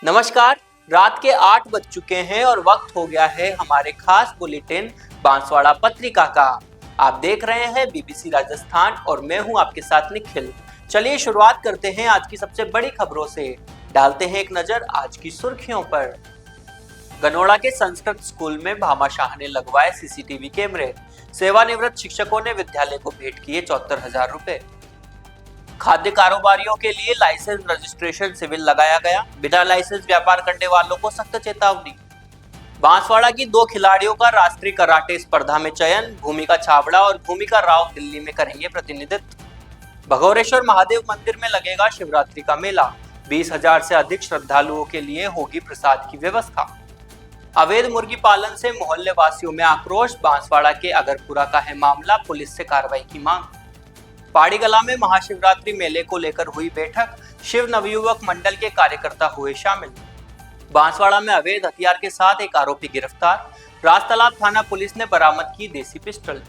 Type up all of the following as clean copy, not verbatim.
नमस्कार। रात के 8 बज चुके हैं और वक्त हो गया है हमारे खास बुलेटिन बांसवाड़ा पत्रिका का। आप देख रहे हैं बीबीसी राजस्थान और मैं हूं आपके साथ निखिल। चलिए शुरुआत करते हैं आज की सबसे बड़ी खबरों से। डालते हैं एक नजर आज की सुर्खियों पर। गनोड़ा के संस्कृत स्कूल में भामाशाह ने लगवाए सीसीटीवी कैमरे। सेवानिवृत्त शिक्षकों ने विद्यालय को भेंट किए 74,000 रुपए। खाद्य कारोबारियों के लिए लाइसेंस रजिस्ट्रेशन सिविल लगाया गया। बिना लाइसेंस व्यापार करने वालों को सख्त चेतावनी। बांसवाड़ा की 2 खिलाड़ियों का राष्ट्रीय कराटे स्पर्धा में चयन। भूमिका छाबड़ा और भूमिका राव दिल्ली में करेंगे प्रतिनिधित्व। भगौरेश्वर महादेव मंदिर में लगेगा शिवरात्रि का मेला। 20,000 से अधिक श्रद्धालुओं के लिए होगी प्रसाद की व्यवस्था। अवैध मुर्गी पालन से मोहल्ले वासियों में आक्रोश। बांसवाड़ा के अगरपुरा का है मामला, पुलिस से कार्रवाई की मांग। पाड़ीगला में महाशिवरात्रि मेले को लेकर हुई बैठक। शिव नवयुवक मंडल के कार्यकर्ता हुए शामिल। बांसवाड़ा में अवैध हथियार के साथ एक आरोपी गिरफ्तार। राजतालाब थाना पुलिस ने बरामद की देसी पिस्टल।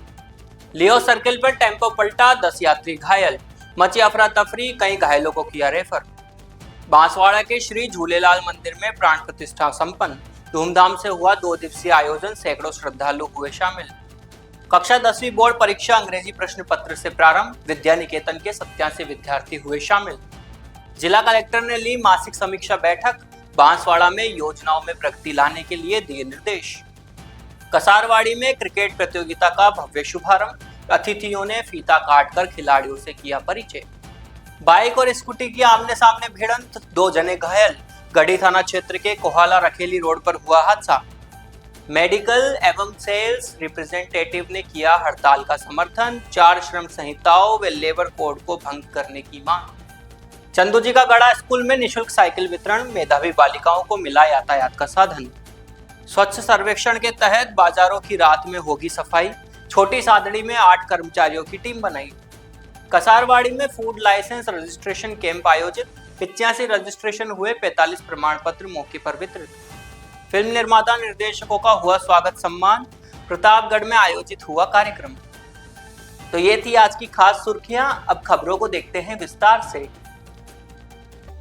लियो सर्किल पर टेम्पो पलटा, 10 यात्री घायल। मची अफरा तफरी, कई घायलों को किया रेफर। बांसवाड़ा के श्री झूलेलाल मंदिर में प्राण प्रतिष्ठा संपन्न। धूमधाम से हुआ 2 दिवसीय आयोजन, सैकड़ों श्रद्धालु हुए शामिल। कक्षा 10वीं बोर्ड परीक्षा अंग्रेजी प्रश्न पत्र से प्रारंभ। विद्या निकेतन के 87 विद्यार्थी हुए शामिल। जिला कलेक्टर ने ली मासिक समीक्षा बैठक। बांसवाड़ा में योजनाओं में प्रगति लाने के लिए दिए निर्देश। कसारवाड़ी में क्रिकेट प्रतियोगिता का भव्य शुभारंभ। अतिथियों ने फीता काटकर खिलाड़ियों से किया परिचय। बाइक और स्कूटी की आमने सामने भिड़ंत, 2 जने घायल। गढ़ी थाना क्षेत्र के कोहाला रखेली रोड पर हुआ हादसा। मेडिकल एवं सेल्स रिप्रेजेंटेटिव ने किया हड़ताल का समर्थन। 4 श्रम संहिताओं व लेबर कोड को भंग करने की मांग। चंदूजी का गढ़ा स्कूल में निशुल्क साइकिल वितरण। मेधावी बालिकाओं को मिला यातायात का साधन। स्वच्छ सर्वेक्षण के तहत बाजारों की रात में होगी सफाई। छोटी सादड़ी में 8 कर्मचारियों की टीम बनाई। कसारवाड़ी में फूड लाइसेंस रजिस्ट्रेशन कैंप आयोजित। 85 रजिस्ट्रेशन हुए, 45 प्रमाण पत्र मौके पर वितरित। फिल्म निर्माता निर्देशकों का हुआ स्वागत सम्मान। प्रतापगढ़ में आयोजित हुआ कार्यक्रम। तो ये थी आज की खास सुर्खियां। अब खबरों को देखते हैं विस्तार से।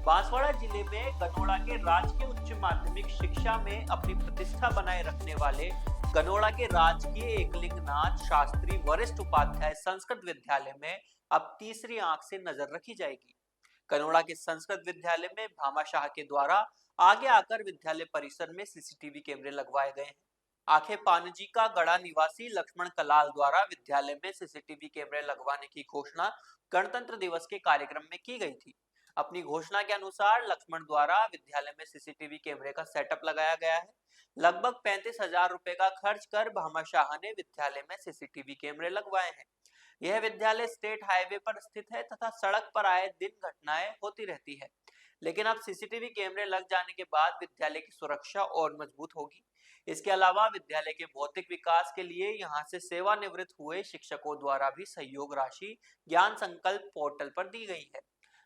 बांसवाड़ा जिले में गनोड़ा के राजकीय उच्च माध्यमिक शिक्षा में अपनी प्रतिष्ठा बनाए रखने वाले गनोड़ा के राजकीय एकलिंगनाथ शास्त्री वरिष्ठ उपाध्याय संस्कृत विद्यालय में अब तीसरी आंख से नजर रखी जाएगी। गनोड़ा के संस्कृत विद्यालय में भामाशाह के द्वारा आगे आकर विद्यालय परिसर में सीसीटीवी कैमरे लगवाए गए हैं। आखे पानजी का गढ़ा निवासी लक्ष्मण कलाल द्वारा विद्यालय में सीसीटीवी कैमरे लगवाने की घोषणा गणतंत्र दिवस के कार्यक्रम में की गई थी। अपनी घोषणा के अनुसार लक्ष्मण द्वारा विद्यालय में सीसीटीवी कैमरे का सेटअप लगाया गया है। लगभग 35,000 रुपए का खर्च कर भामाशाह ने विद्यालय में सीसीटीवी कैमरे लगवाए हैं। यह विद्यालय स्टेट हाईवे पर स्थित है तथा सड़क पर आए दिन घटनाएं होती रहती है। लेकिन अब सीसीटीवी कैमरे लग जाने के बाद विद्यालय की सुरक्षा और मजबूत होगी। इसके अलावा विद्यालय के भौतिक विकास के लिए यहां से सेवानिवृत्त हुए शिक्षकों द्वारा भी सहयोग राशि ज्ञान संकल्प पोर्टल पर दी गई है।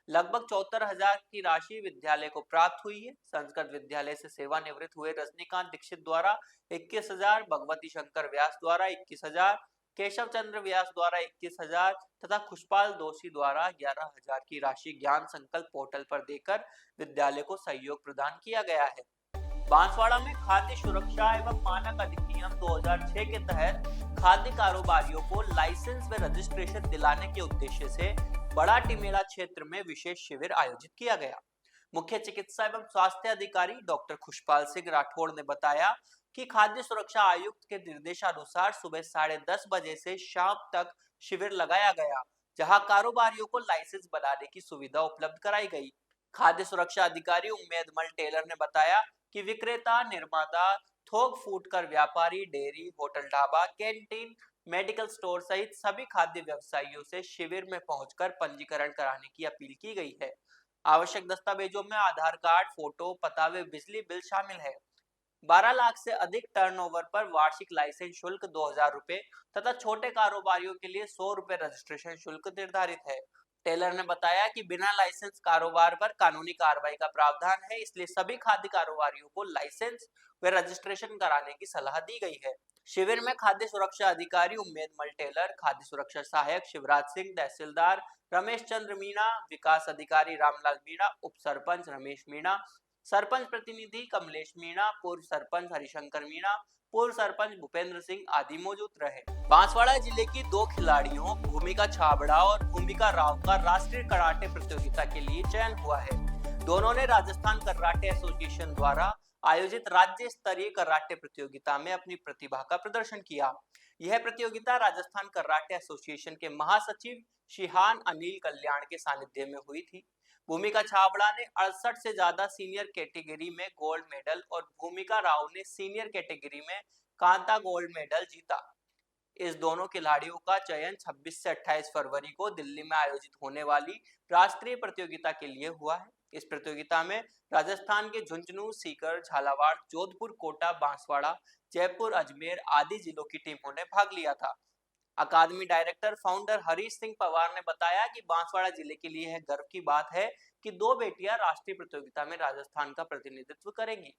लगभग 74,000 की राशि विद्यालय को प्राप्त हुई है। संस्कृत विद्यालय से सेवानिवृत्त हुए रजनीकांत दीक्षित द्वारा 21,000, भगवती शंकर व्यास द्वारा 21,000, केशव चंद्र व्यास द्वारा 21,000 तथा खुशपाल दोषी द्वारा 11,000 की राशि ज्ञान संकल्प पोर्टल पर देकर विद्यालय को सहयोग प्रदान किया गया है। बांसवाड़ा में खाद्य सुरक्षा एवं मानक अधिनियम 2006 के तहत खाद्य कारोबारियों को लाइसेंस व रजिस्ट्रेशन दिलाने के उद्देश्य से बड़ा टिमेला क्षेत्र में विशेष शिविर आयोजित किया गया। मुख्य चिकित्सा एवं स्वास्थ्य अधिकारी डॉक्टर खुशपाल सिंह राठौड़ ने बताया कि खाद्य सुरक्षा आयुक्त के निर्देशानुसार सुबह 10:30 बजे से शाम तक शिविर लगाया गया, जहां कारोबारियों को लाइसेंस बनाने की सुविधा उपलब्ध कराई गई। खाद्य सुरक्षा अधिकारी उम्मेद मल टेलर ने बताया कि विक्रेता, निर्माता, थोक फूटकर व्यापारी, dairy, hotel, dhaba, canteen, medical store सहित सभी खाद्य व्यवसायियों से शिविर में पहुंचकर पंजीकरण कराने की अपील की गई है। आवश्यक दस्तावेजों में आधार कार्ड, फोटो, पता व बिजली बिल शामिल है। 12 लाख से अधिक टर्नओवर पर वार्षिक लाइसेंस शुल्क 2,000 रुपए तथा छोटे कारोबारियों के लिए 100 रुपए रजिस्ट्रेशन शुल्क निर्धारित है। टेलर ने बताया कि बिना लाइसेंस कारोबार पर कानूनी कार्रवाई का प्रावधान है, इसलिए सभी खाद्य कारोबारियों को लाइसेंस व रजिस्ट्रेशन कराने की सलाह दी गई है। शिविर में खाद्य सुरक्षा अधिकारी उम्मेद मल टेलर, खाद्य सुरक्षा सहायक शिवराज सिंह, तहसीलदार रमेश चंद्र मीणा, विकास अधिकारी रामलाल मीणा, उप सरपंच रमेश मीणा, सरपंच प्रतिनिधि कमलेश मीणा, पूर्व सरपंच हरिशंकर मीणा, पूर्व सरपंच भूपेंद्र सिंह आदि मौजूद रहे। बांसवाड़ा जिले की दो खिलाड़ियों भूमिका छाबड़ा और भूमिका राव का राष्ट्रीय कराटे प्रतियोगिता के लिए चयन हुआ है। दोनों ने राजस्थान कराटे एसोसिएशन द्वारा आयोजित राज्य स्तरीय कराटे प्रतियोगिता में अपनी प्रतिभा का प्रदर्शन किया। यह प्रतियोगिता राजस्थान कराटे एसोसिएशन के महासचिव शिहान अनिल कल्याण के सानिध्य में हुई थी। भूमिका छाबड़ा ने 68 से ज्यादा सीनियर कैटेगरी में गोल्ड मेडल और भूमिका राव ने सीनियर कैटेगरी में कांता गोल्ड मेडल जीता। इस दोनों खिलाड़ियों का चयन 26 से 28 फरवरी को दिल्ली में आयोजित होने वाली राष्ट्रीय प्रतियोगिता के लिए हुआ है। इस प्रतियोगिता में राजस्थान के झुंझुनू, सीकर, झालावाड़, जोधपुर, कोटा, बांसवाड़ा, जयपुर, अजमेर आदि जिलों की टीमों ने भाग लिया था। अकादमी डायरेक्टर फाउंडर हरीश सिंह पवार ने बताया कि बांसवाड़ा जिले के लिए यह गर्व की बात है कि दो बेटियां राष्ट्रीय प्रतियोगिता में राजस्थान का प्रतिनिधित्व करेंगी।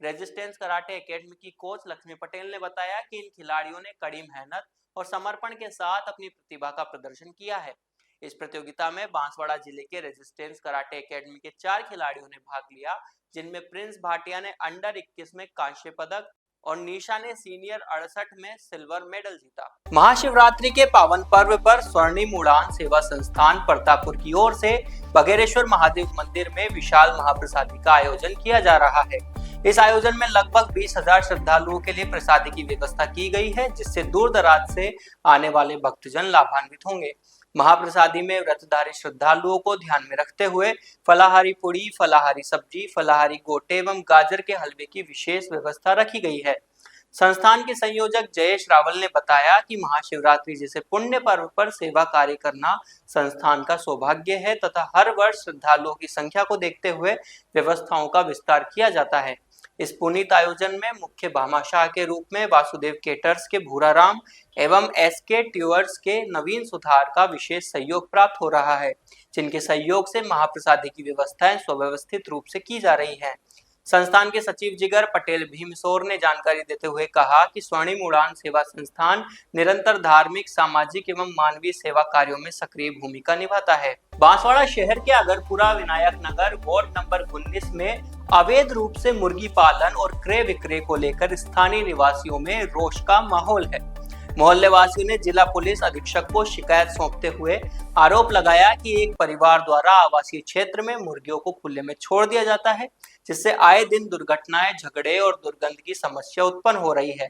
रेजिस्टेंस कराटे एकेडमी की कोच लक्ष्मी पटेल ने बताया कि इन खिलाड़ियों ने कड़ी मेहनत और समर्पण के साथ अपनी प्रतिभा का प्रदर्शन किया है। इस प्रतियोगिता में बांसवाड़ा जिले के रेजिस्टेंस कराटे एकेडमी के 4 खिलाड़ियों ने भाग लिया, जिनमें प्रिंस भाटिया ने अंडर 21 में कांस्य पदक और निशा ने सीनियर 68 में सिल्वर मेडल जीता। महाशिवरात्रि के पावन पर्व पर स्वर्णिम उड़ान सेवा संस्थान प्रतापपुर की ओर से बघेरेश्वर महादेव मंदिर में विशाल महाप्रसादी का आयोजन किया जा रहा है। इस आयोजन में लगभग 20,000 श्रद्धालुओं के लिए प्रसादी की व्यवस्था की गई है, जिससे दूर दराज से आने वाले भक्तजन लाभान्वित होंगे। महाप्रसादी में व्रतधारी श्रद्धालुओं को ध्यान में रखते हुए फलाहारी पूड़ी, फलाहारी सब्जी, फलाहारी गोटे एवं गाजर के हलवे की विशेष व्यवस्था रखी गई है। संस्थान के संयोजक जयेश रावल ने बताया कि महाशिवरात्रि जैसे पुण्य पर्व पर सेवा कार्य करना संस्थान का सौभाग्य है तथा हर वर्ष श्रद्धालुओं की संख्या को देखते हुए व्यवस्थाओं का विस्तार किया जाता है। इस पुनीत आयोजन में मुख्य भामाशाह के रूप में वासुदेव केटर्स के भूराराम एवं एसके ट्यूअर्स के नवीन सुधार का विशेष सहयोग प्राप्त हो रहा है, जिनके सहयोग से महाप्रसादी की व्यवस्थाएं सुव्यवस्थित रूप से की जा रही हैं। संस्थान के सचिव जिगर पटेल भीमसोर ने जानकारी देते हुए कहा कि स्वर्णिम उड़ान सेवा संस्थान निरंतर धार्मिक, सामाजिक एवं मानवीय सेवा कार्यों में सक्रिय भूमिका निभाता है। बांसवाड़ा शहर के अगरपुरा विनायक नगर वार्ड नंबर 19 में अवैध रूप से मुर्गी पालन और क्रय विक्रय को लेकर स्थानीय निवासियों में रोष का माहौल है। मोहल्ले वासियों ने जिला पुलिस अधीक्षक को शिकायत सौंपते हुए आरोप लगाया कि एक परिवार द्वारा आवासीय क्षेत्र में मुर्गियों को खुले में छोड़ दिया जाता है, जिससे आए दिन दुर्घटनाएं, झगड़े और दुर्गंध की समस्या उत्पन्न हो रही है।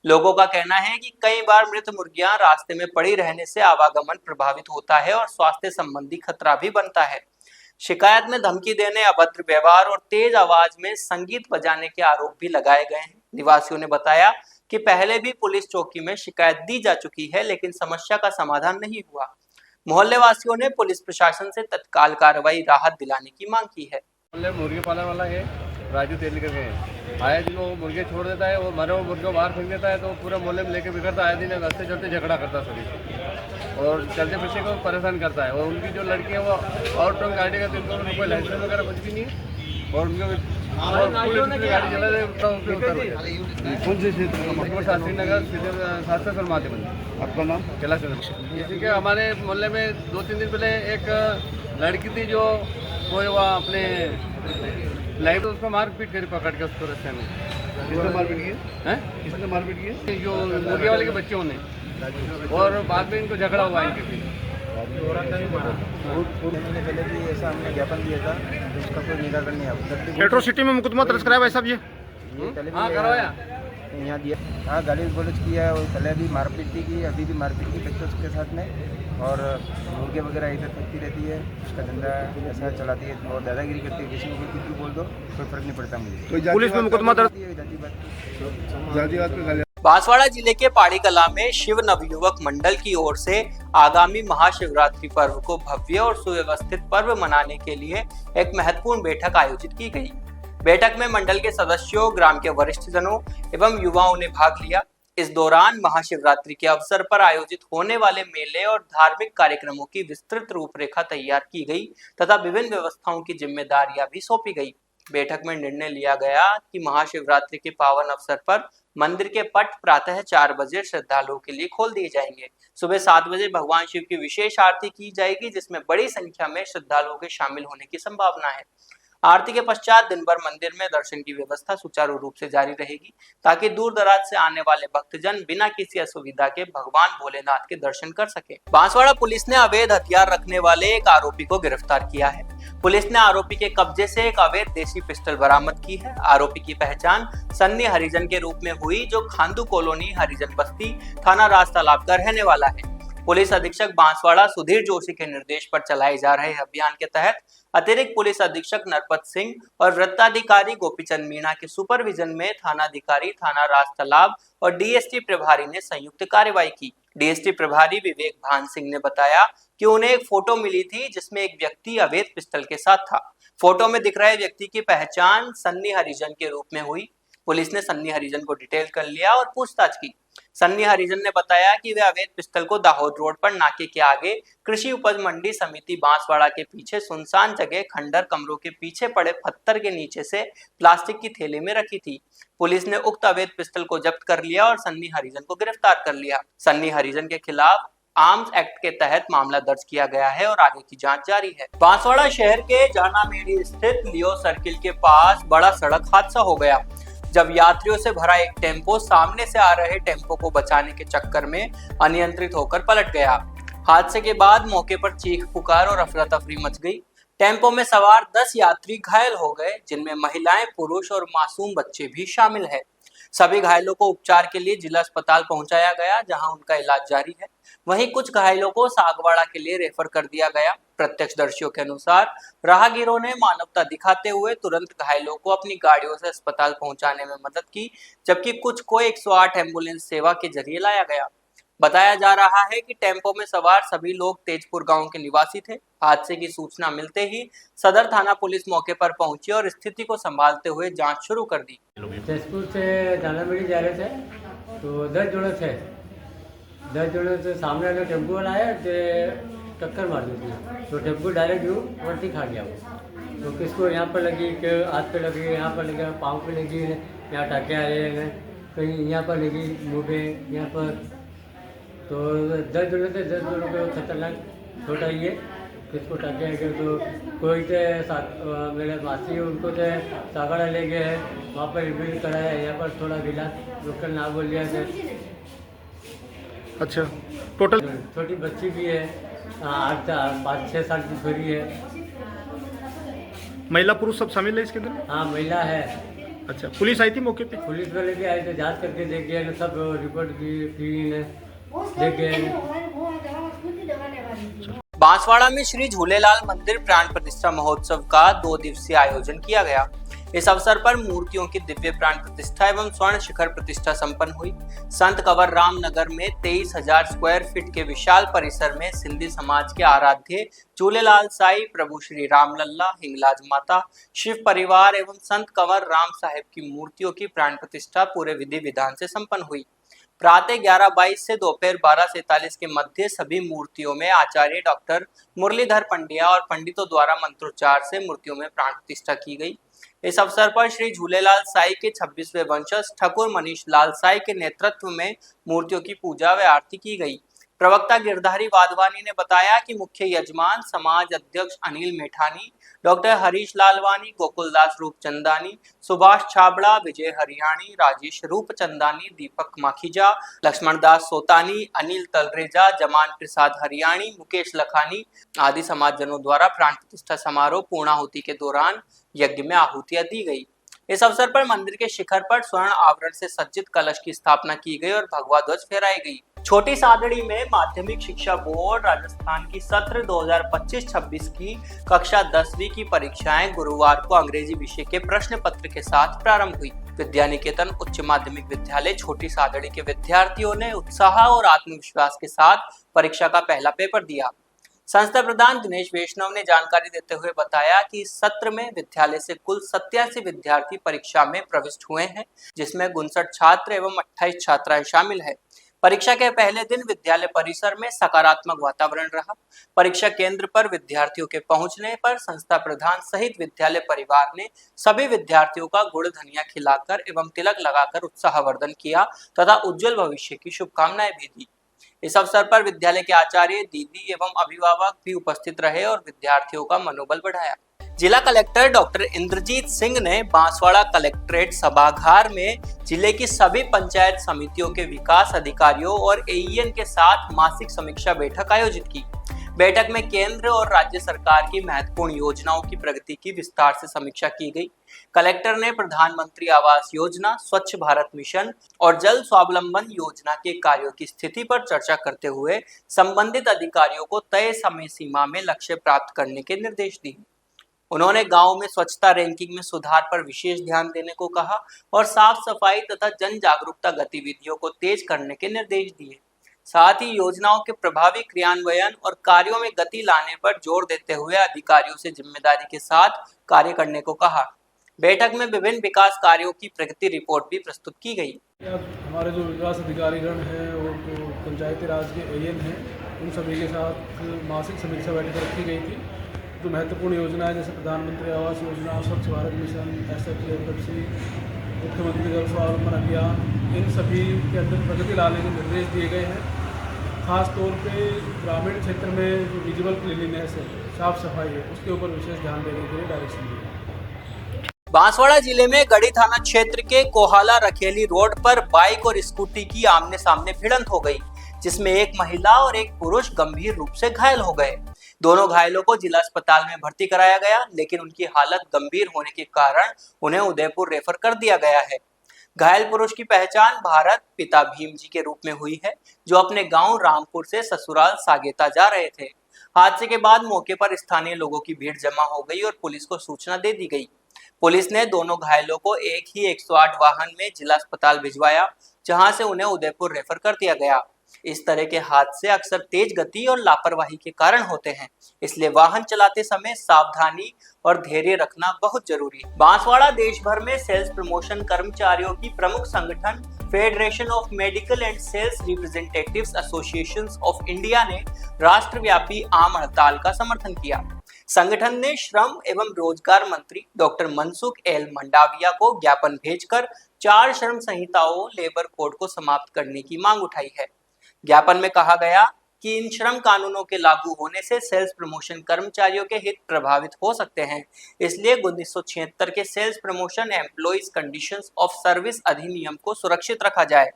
लोगों का कहना है कि कई बार मृत मुर्गियां रास्ते में पड़ी रहने से आवागमन प्रभावित होता है और स्वास्थ्य संबंधी खतरा भी बनता है। शिकायत में धमकी देने, अभद्र व्यवहार और तेज आवाज में संगीत बजाने के आरोप भी लगाए गए हैं। निवासियों ने बताया कि पहले भी पुलिस चौकी में शिकायत दी जा चुकी है, लेकिन समस्या का समाधान नहीं हुआ। मोहल्ले वासियों ने पुलिस प्रशासन से तत्काल कार्रवाई, राहत दिलाने की मांग की है। मुर्गी पालन वाला है राजू तेल करके आए दिन वो मुर्गे छोड़ देता है, वो मरे हुए मुर्गे को बाहर फेंक देता है, तो पूरे मोहल्ले में लेके बिगड़ता है। आए दिन रास्ते चलते झगड़ा करता सभी और चलते फिरते को परेशान करता है। और उनकी जो लड़की है वो आउट टोन गाड़ी का 300 रुपये लाइसेंस वगैरह कुछ भी नहीं है और उनके गाड़ी चला रहे उतना श्रीनगर शास्त्र माते बंद। आपका नाम? कैलाश चंद्र। इसी के हमारे मोहल्ले में 2-3 दिन पहले एक लड़की थी जो कोई वहाँ अपने लाइव तो उसको मारपीट करी पकड़ के उसको रास्ते में। किसने मारपीट की है? किसने मारपीट की? जो मुर्गे वाले के बच्चों ने, और बाद में इनको झगड़ा हुआ इनके बीच। महीने पहले भी ऐसा हमने ज्ञापन दिया था, उसका कोई निराकरण नहीं आया। मेट्रो सिटी में मुकदमा दर्ज कराया भाई साहब ये? हाँ करवाया, यहाँ दिया। हाँ गाली गलौज किया और पहले भी मारपीट की, अभी भी मारपीट की बच्चों के साथ में, और मुर्गे वगैरह इधर फेंकती रहती है। उसका धंधा ऐसा चलाती है और दादागिरी करती है। किसी को भी कुछ भी बोल दो कोई फर्क नहीं पड़ता मुझे। तो पुलिस में मुकदमा दर्ज? बांसवाड़ा जिले के पाड़ी कला में शिव नवयुवक मंडल की ओर से आगामी महाशिवरात्रि पर्व को भव्य और सुव्यवस्थित पर्व मनाने के लिए एक महत्वपूर्ण बैठक आयोजित की गई। बैठक में मंडल के सदस्यों, ग्राम के वरिष्ठ जनों एवं युवाओं ने भाग लिया। इस दौरान महाशिवरात्रि के अवसर पर आयोजित होने वाले मेले और धार्मिक कार्यक्रमों की विस्तृत रूपरेखा तैयार की गई तथा विभिन्न व्यवस्थाओं की जिम्मेदारियां भी सौंपी गई। बैठक में निर्णय लिया गया कि महाशिवरात्रि के पावन अवसर पर मंदिर के पट प्रातः 4 बजे श्रद्धालुओं के लिए खोल दिए जाएंगे। सुबह 7 बजे भगवान शिव की विशेष आरती की जाएगी, जिसमें बड़ी संख्या में श्रद्धालुओं के शामिल होने की संभावना है। आरती के पश्चात दिन भर मंदिर में दर्शन की व्यवस्था सुचारू रूप से जारी रहेगी ताकि दूर दराज से आने वाले भक्तजन बिना किसी असुविधा के भगवान भोलेनाथ के दर्शन कर सके। बांसवाड़ा पुलिस ने अवैध हथियार रखने वाले एक आरोपी को गिरफ्तार किया है। पुलिस ने आरोपी के कब्जे से एक अवैध देसी पिस्टल बरामद की है। आरोपी की पहचान सन्नी हरिजन के रूप में हुई, जो खांदू कॉलोनी हरिजन बस्ती थाना राज तालाब का रहने वाला है। पुलिस अधीक्षक बांसवाड़ा सुधीर जोशी के निर्देश पर चलाए जा रहे अभियान के तहत अतिरिक्त पुलिस अधीक्षक नरपत सिंह और वृत्ताधिकारी गोपीचंद मीणा के सुपरविजन में थानाधिकारी थाना राज तालाब और डीएसटी प्रभारी ने संयुक्त कार्रवाई की। डीएसटी प्रभारी विवेक भान सिंह ने बताया कि उन्हें एक फोटो मिली थी जिसमें एक व्यक्ति अवैध पिस्टल के साथ था। फोटो में दिख रहे व्यक्ति की पहचान सन्नी हरिजन के रूप में हुई। पुलिस ने सन्नी हरिजन को डिटेल कर लिया और पूछताछ की। सन्नी हरिजन ने बताया कि वे अवैध पिस्टल को दाहोद रोड पर नाके के आगे कृषि उपज मंडी समिति बांसवाड़ा के पीछे सुनसान जगह खंडर कमरों के पीछे पड़े पत्थर के नीचे से प्लास्टिक की थैली में रखी थी। पुलिस ने उक्त अवैध पिस्टल को जब्त कर लिया और सन्नी हरिजन को गिरफ्तार कर लिया। सन्नी हरिजन के खिलाफ आर्म्स एक्ट के तहत मामला दर्ज किया गया है और आगे की जांच जारी है। बांसवाड़ा शहर के जानामेड़ी स्थित लियो सर्किल के पास बड़ा सड़क हादसा हो गया, जब यात्रियों से भरा एक टेम्पो सामने से आ रहे टेम्पो को बचाने के चक्कर में अनियंत्रित होकर पलट गया। हादसे के बाद मौके पर चीख पुकार और अफरा तफरी मच गई। टेम्पो में सवार 10 यात्री घायल हो गए, जिनमें महिलाएं, पुरुष और मासूम बच्चे भी शामिल है। सभी घायलों को उपचार के लिए जिला अस्पताल पहुंचाया गया, जहां उनका इलाज जारी है। वहीं कुछ घायलों को सागवाड़ा के लिए रेफर कर दिया गया। प्रत्यक्षदर्शियों के अनुसार राहगीरों ने मानवता दिखाते हुए तुरंत घायलों को अपनी गाड़ियों से अस्पताल पहुंचाने में मदद की, जबकि कुछ को 108 एम्बुलेंस सेवा के जरिए लाया गया। बताया जा रहा है कि टेम्पो में सवार सभी लोग तेजपुर गांव के निवासी थे। हादसे की सूचना मिलते ही सदर थाना पुलिस मौके पर पहुंची और स्थिति को संभालते हुए जांच शुरू कर दी। तेजपुर से जानामेड़ी जा रहे थे तो 10 जोड़े थे। 10 जोड़े से सामने वाले टेम्पो वाला आया तो टक्कर मार दी थी, तो टेम्पो डायरेक्ट यूँ उल्टी खा गया वो। तो किसको यहाँ पर लगी, कि हाथ पे लगी, यहाँ पर लगी, पाँव पे लगी, यहाँ टाके आ रहे हैं, कहीं यहाँ पर लगी, मुँह पे, यहाँ पर। तो 10 जोड़े थे, 10 जोड़ों को खतरनाक छोटा ही है। किसको टाके आ गए तो कोई तो मेरे मासी है, उनको तो सागड़ा ले गए हैं, वहाँ पर रिव्यू कराया, यहाँ पर थोड़ा गिलास डॉक्टर ना बोल दिया है। अच्छा, टोटल छोटी बच्ची भी है, 5-6 साल की छोरी है। महिला पुरुष सब शामिल है इसके अंदर? हाँ, महिला है। अच्छा, पुलिस आई थी मौके पे? पुलिस वाले भी आए थे, जांच करके देख गए, सब रिपोर्ट की देख गए। बांसवाड़ा में श्री झूलेलाल मंदिर प्राण प्रतिष्ठा महोत्सव का 2 दिवसीय आयोजन किया गया। इस अवसर पर मूर्तियों की दिव्य प्राण प्रतिष्ठा एवं स्वर्ण शिखर प्रतिष्ठा संपन्न हुई। संत कंवर राम नगर में 23,000 स्क्वायर फीट के विशाल परिसर में सिंधी समाज के आराध्य झूलेलाल साई, प्रभु श्री राम लल्ला, हिंगलाज माता, शिव परिवार एवं संत कंवर राम साहेब की मूर्तियों की प्राण प्रतिष्ठा पूरे विधि विधान से संपन्न हुई। प्रातः 11:22 से दोपहर 12:43 के मध्य सभी मूर्तियों में आचार्य डॉक्टर मुरलीधर पंड्या और पंडितों द्वारा मंत्रोच्चार से मूर्तियों में प्राण प्रतिष्ठा की गई। इस अवसर पर श्री झूलेलाल साई के 26वें वंशज ठाकुर मनीष लाल साई के नेतृत्व में मूर्तियों की पूजा व आरती की गई। प्रवक्ता गिरधारी वाधवानी ने बताया कि मुख्य यजमान समाज अध्यक्ष अनिल मेठानी, डॉक्टर हरीश लालवानी, गोकुलदास रूपचंदानी, सुभाष छाबड़ा, विजय हरियाणी, राजेश रूपचंदानी, दीपक माखीजा, लक्ष्मण दास सोतानी, अनिल तलरेजा, जमान प्रसाद हरियाणी, मुकेश लखानी आदि समाजजनों द्वारा प्राण प्रतिष्ठा समारोह पूर्णाहुति के दौरान यज्ञ में आहुतियां दी गई। इस अवसर पर मंदिर के शिखर पर स्वर्ण आवरण से सज्जित कलश की स्थापना की गई और भगवा ध्वज फहराई गई। छोटी सादड़ी में माध्यमिक शिक्षा बोर्ड राजस्थान की सत्र 2025-26 की कक्षा 10वीं की परीक्षाएं गुरुवार को अंग्रेजी विषय के प्रश्न पत्र के साथ प्रारंभ हुई। विद्या निकेतन उच्च माध्यमिक विद्यालय छोटी सादड़ी के विद्यार्थियों ने उत्साह और आत्मविश्वास के साथ परीक्षा का पहला पेपर दिया। संस्था प्रधान दिनेश वैष्णव ने जानकारी देते हुए बताया कि इस सत्र में विद्यालय से कुल 87 विद्यार्थी परीक्षा में प्रविष्ट हुए हैं, जिसमें 59 छात्र एवं 28 छात्राएं शामिल है। परीक्षा के पहले दिन विद्यालय परिसर में सकारात्मक वातावरण रहा। परीक्षा केंद्र पर विद्यार्थियों के पहुंचने पर संस्था प्रधान सहित विद्यालय परिवार ने सभी विद्यार्थियों का गुड़ धनिया खिलाकर एवं तिलक लगाकर उत्साहवर्धन किया तथा उज्जवल भविष्य की शुभकामनाएं भी दी। इस अवसर पर विद्यालय के आचार्य, दीदी एवं अभिभावक भी उपस्थित रहे और विद्यार्थियों का मनोबल बढ़ाया। जिला कलेक्टर डॉक्टर इंद्रजीत सिंह ने बांसवाड़ा कलेक्ट्रेट सभागार में जिले की सभी पंचायत समितियों के विकास अधिकारियों और एईएन के साथ मासिक समीक्षा बैठक आयोजित की। बैठक में केंद्र और राज्य सरकार की महत्वपूर्ण योजनाओं की प्रगति की विस्तार से समीक्षा की गई। कलेक्टर ने प्रधानमंत्री आवास योजना, स्वच्छ भारत मिशन और जल स्वावलंबन योजना के कार्यों की स्थिति पर चर्चा करते हुए संबंधित अधिकारियों को तय समय सीमा में लक्ष्य प्राप्त करने के निर्देश दिए। उन्होंने गांव में स्वच्छता रैंकिंग में सुधार पर विशेष ध्यान देने को कहा और साफ सफाई तथा जन जागरूकता गतिविधियों को तेज करने के निर्देश दिए। साथ ही योजनाओं के प्रभावी क्रियान्वयन और कार्यों में गति लाने पर जोर देते हुए अधिकारियों से जिम्मेदारी के साथ कार्य करने को कहा। बैठक में विभिन्न विकास कार्यों की प्रगति रिपोर्ट भी प्रस्तुत की गई। हमारे जो विकास अधिकारीगण हैं और जो पंचायती राज के एएन हैं, उन सभी के साथ मासिक समीक्षा बैठक रखी गई थी। जो महत्वपूर्ण योजनाएं जैसे प्रधानमंत्री आवास योजना, स्वच्छ भारत मिशन, SHG, मुख्यमंत्री जल स्वावलंबन अभियान, इन सभी के अंदर प्रगति लाने के निर्देश दिए गए हैं। खास तौर पे ग्रामीण क्षेत्र में जो विजुअल क्लीनिनेस है, साफ सफाई है, उसके ऊपर विशेष ध्यान देने के लिए डायरेक्शन दिया। बांसवाड़ा जिले में गढ़ी थाना क्षेत्र के कोहाला रखेली रोड पर बाइक और स्कूटी की आमने सामने भिड़ंत हो गई, जिसमें एक महिला और एक पुरुष गंभीर रूप से घायल हो गए। दोनों घायलों को जिला अस्पताल में भर्ती कराया गया, लेकिन उनकी हालत गंभीर होने के कारण उन्हें उदयपुर रेफर कर दिया गया है। घायल पुरुष की पहचान भारत पिता भीम जी के रूप में हुई है, जो अपने गांव रामपुर से ससुराल सागेता जा रहे थे। हादसे के बाद मौके पर स्थानीय लोगों की भीड़ जमा हो गई और पुलिस को सूचना दे दी गई। पुलिस ने दोनों घायलों को एक ही 108 वाहन में जिला अस्पताल भिजवाया, जहां से उन्हें उदयपुर रेफर कर दिया गया। इस तरह के हादसे अक्सर तेज गति और लापरवाही के कारण होते हैं, इसलिए वाहन चलाते समय सावधानी और धैर्य रखना बहुत जरूरी है। बांसवाड़ा देश भर में सेल्स प्रमोशन कर्मचारियों की प्रमुख संगठन federation of medical and sales representatives associations of India ने राष्ट्रव्यापी आम हड़ताल का समर्थन किया। संगठन ने श्रम एवं रोजगार मंत्री डॉक्टर मनसुख एल मंडाविया को ज्ञापन भेजकर 4 श्रम संहिताओं लेबर कोड को समाप्त करने की मांग उठाई है। ज्ञापन में कहा गया कि इन श्रम कानूनों के लागू होने से सेल्स प्रमोशन कर्मचारियों के हित प्रभावित हो सकते हैं, इसलिए 1976 के sales promotion employees conditions of service अधिनियम को सुरक्षित रखा जाए।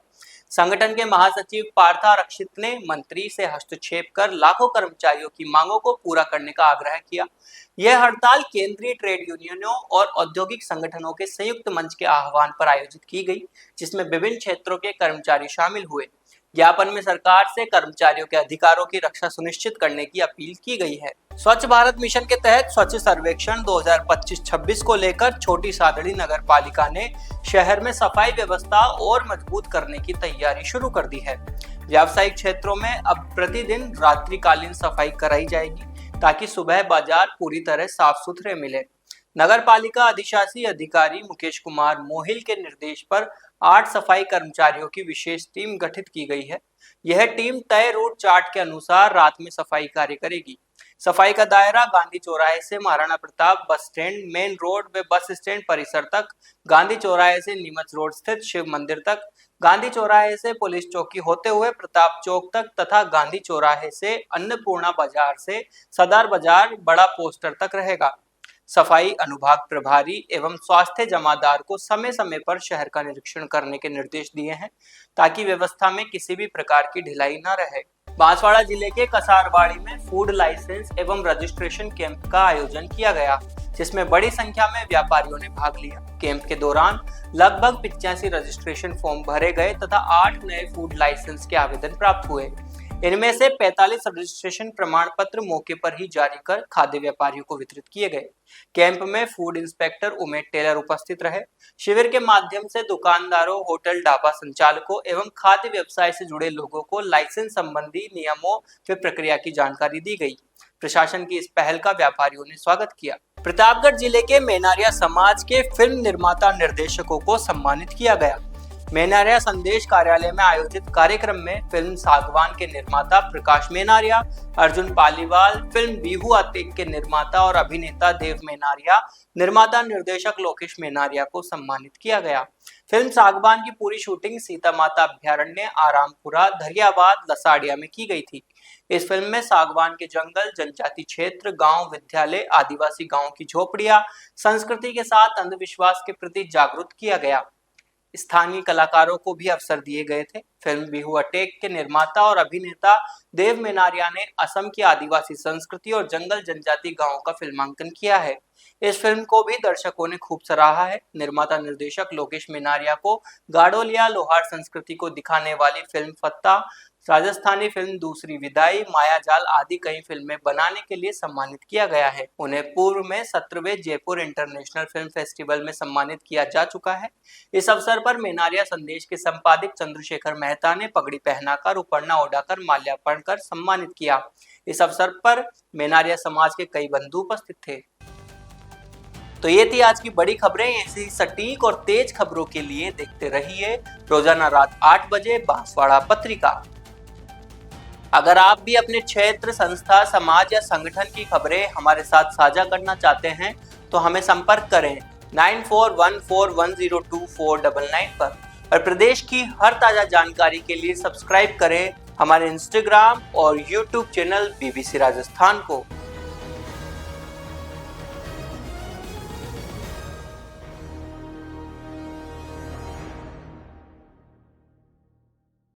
संगठन के महासचिव पार्था रक्षित ने मंत्री से हस्तक्षेप कर लाखों कर्मचारियों की मांगों को पूरा करने का आग्रह किया। यह हड़ताल केंद्रीय ट्रेड यूनियनों और औद्योगिक संगठनों के संयुक्त मंच के आह्वान पर आयोजित की गई, जिसमें विभिन्न क्षेत्रों के कर्मचारी शामिल हुए। ज्ञापन में सरकार से कर्मचारियों के अधिकारों की रक्षा सुनिश्चित करने की अपील की गई है। स्वच्छ भारत मिशन के तहत स्वच्छ सर्वेक्षण 2025-26 को लेकर छोटी सादड़ी नगर पालिका ने शहर में सफाई व्यवस्था और मजबूत करने की तैयारी शुरू कर दी है। व्यावसायिक क्षेत्रों में अब प्रतिदिन रात्रिकालीन सफाई कराई जाएगी, ताकि सुबह बाजार पूरी तरह साफ सुथरे मिले। नगर पालिका अधिशासी अधिकारी मुकेश कुमार मोहिल के निर्देश पर 8 सफाई कर्मचारियों की विशेष टीम गठित की गई है। यह टीम तय रूट चार्ट के अनुसार रात में सफाई कार्य करेगी। सफाई का दायरा गांधी चौराहे से Maharana Pratap bus stand, main road व बस स्टैंड परिसर तक, गांधी चौराहे से नीमच रोड स्थित शिव मंदिर तक, गांधी चौराहे से पुलिस चौकी होते हुए प्रताप चौक तक तथा गांधी चौराहे से अन्नपूर्णा बाजार से सदर बाजार बड़ा पोस्टर तक रहेगा। सफाई अनुभाग प्रभारी एवं स्वास्थ्य जमादार को समय समय पर शहर का निरीक्षण करने के निर्देश दिए हैं, ताकि व्यवस्था में किसी भी प्रकार की ढिलाई न रहे। बांसवाड़ा जिले के कसारवाड़ी में फूड लाइसेंस एवं रजिस्ट्रेशन कैंप का आयोजन किया गया, जिसमें बड़ी संख्या में व्यापारियों ने भाग लिया। कैंप के दौरान लगभग 85 रजिस्ट्रेशन फॉर्म भरे गए तथा 8 नए फूड लाइसेंस के आवेदन प्राप्त हुए। इनमें से 45 रजिस्ट्रेशन प्रमाण पत्र मौके पर ही जारी कर खाद्य व्यापारियों को वितरित किए गए। कैंप में फूड इंस्पेक्टर उमेश टेलर उपस्थित रहे। शिविर के माध्यम से दुकानदारों, होटल, ढाबा संचालकों एवं खाद्य व्यवसाय से जुड़े लोगों को लाइसेंस संबंधी नियमों व प्रक्रिया की जानकारी दी गई। प्रशासन की इस पहल का व्यापारियों ने स्वागत किया। प्रतापगढ़ जिले के मेनारिया समाज के फिल्म निर्माता निर्देशकों को सम्मानित किया गया। मेनारिया संदेश कार्यालय में आयोजित कार्यक्रम में फिल्म सागवान के निर्माता प्रकाश मेनारिया, अर्जुन पालीवाल, फिल्म बिहू अटेक के निर्माता और अभिनेता देव मेनारिया, निर्माता निर्देशक लोकेश मेनारिया को सम्मानित किया गया। फिल्म सागवान की पूरी शूटिंग सीता माता अभ्यारण्य, आरामपुरा, धरियाबाद, लसाड़िया में की गई थी। इस फिल्म में सागवान के जंगल, जनजाति क्षेत्र, गांव, विद्यालय, आदिवासी गांव की झोपड़ियां, संस्कृति के साथ अंधविश्वास के प्रति जागरूक किया गया। स्थानीय कलाकारों को भी अवसर दिए गए थे। फिल्म बिहू अटेक के निर्माता और अभिनेता देव मेनारिया ने असम की आदिवासी संस्कृति और जंगल जनजाति गांवों का फिल्मांकन किया है। इस फिल्म को भी दर्शकों ने खूब सराहा है। निर्माता निर्देशक लोकेश मेनारिया को गाडोलिया लोहार संस्कृति को दिखाने वाली फिल्म फत्ता, राजस्थानी फिल्म दूसरी विदाई, मायाजाल आदि कई फिल्में बनाने के लिए सम्मानित किया गया है। उन्हें पूर्व में 17वें जयपुर इंटरनेशनल फिल्म फेस्टिवल में सम्मानित किया जा चुका है। इस अवसर पर मेनारिया संदेश के संपादक चंद्रशेखर मेहता ने पगड़ी पहनाकर, उपरना ओढ़ाकर, माल्यार्पण कर सम्मानित किया। इस अवसर पर मेनारिया समाज के कई बंधु उपस्थित थे। तो ये थी आज की बड़ी खबरें। ऐसी सटीक और तेज खबरों के लिए देखते रहिए रोजाना रात 8 बजे बांसवाड़ा पत्रिका। अगर आप भी अपने क्षेत्र, संस्था, समाज या संगठन की खबरें हमारे साथ साझा करना चाहते हैं तो हमें संपर्क करें 9414102499 पर। और प्रदेश की हर ताजा जानकारी के लिए सब्सक्राइब करें हमारे इंस्टाग्राम और यूट्यूब चैनल BBC राजस्थान को।